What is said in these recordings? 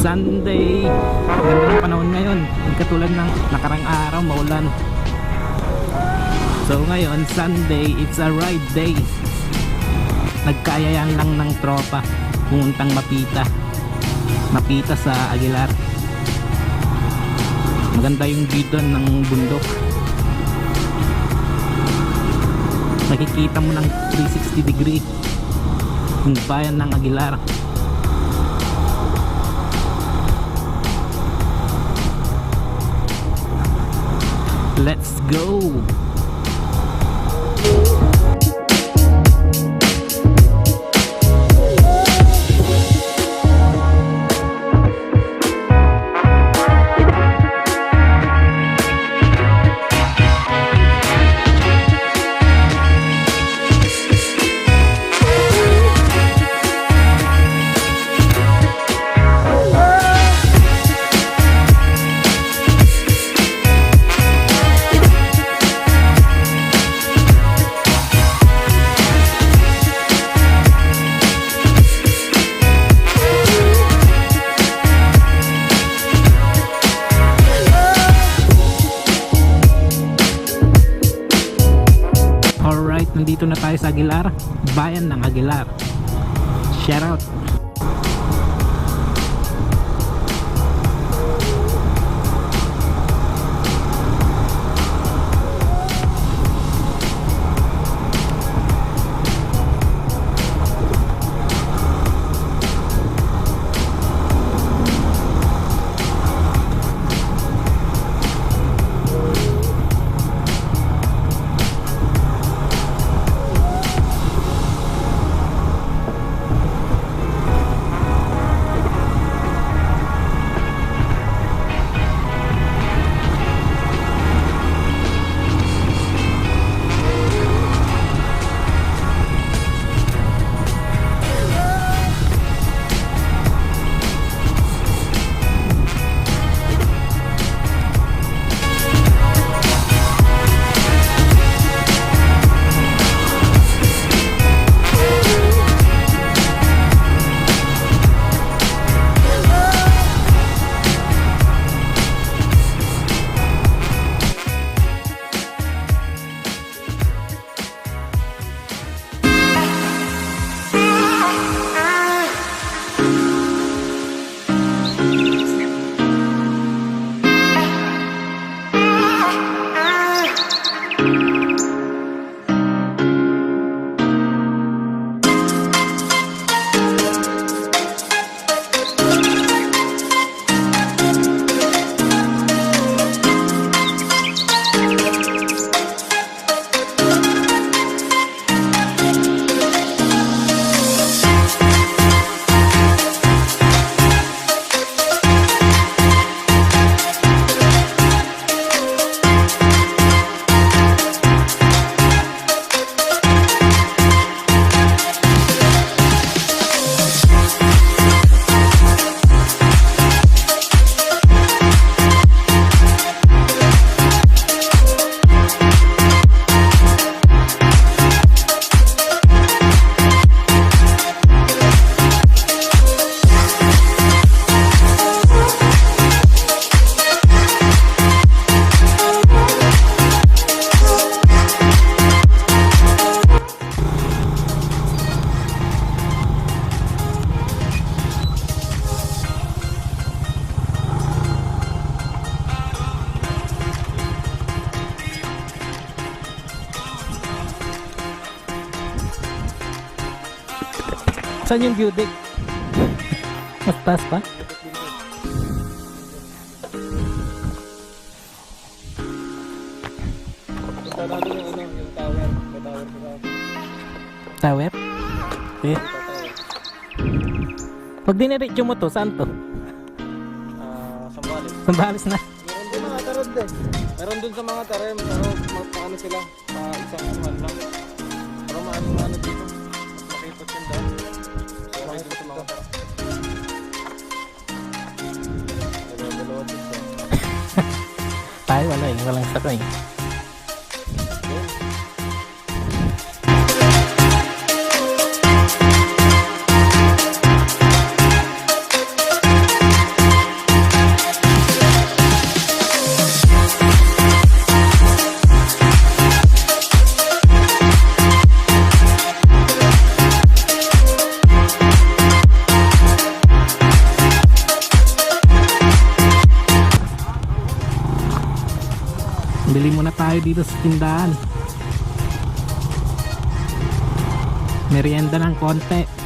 Sunday. Ganda ng panahon ngayon, hindi katulad ng nakarang araw maulan. So ngayon Sunday, it's a ride day. Nagkayayan lang ng tropa pumuntang Mapita sa Aguilar. Maganda yung view doon ng bundok, nakikita mo ng 360 degree yung bayan ng Aguilar. Let's go! Nandito na tayo sa Aguilar, bayan ng Aguilar. Shout out. Saan yung view deck? Mas taas pa? Punta natin yung ano, yung tower. May tower sa Tower? Eh. Pag diniretso mo to, saan to? Sambales. Sambales na. Meron din mga tarot din. Meron dun sa mga tarem, pero paano sila? Isang ano lang. Pero maano dito. Makipot yung daw. Makipot yung mga tarot. Dalawa dito. Tayo wala eh, walang sakay. bili muna tayo dito sa tindahan. Merienda ng konti.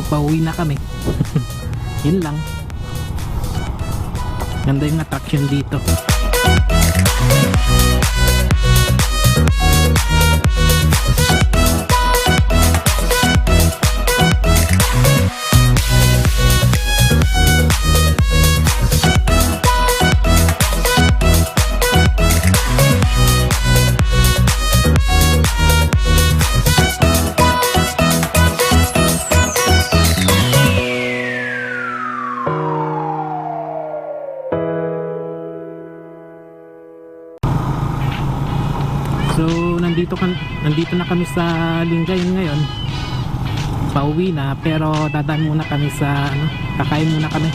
pauwi na kami. Yun lang. Ganda yung attraction dito. So nandito na kami sa Lingayen ngayon. Pauwi na, pero dadaan muna kami sa kakain muna kami.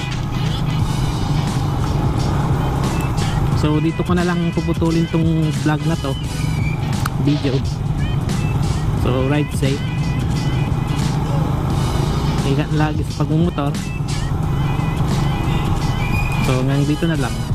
So dito ko na lang puputulin tong vlog na to, video. So ride safe. Ingat lagi sa pagmumotor. So hanggang dito na lang.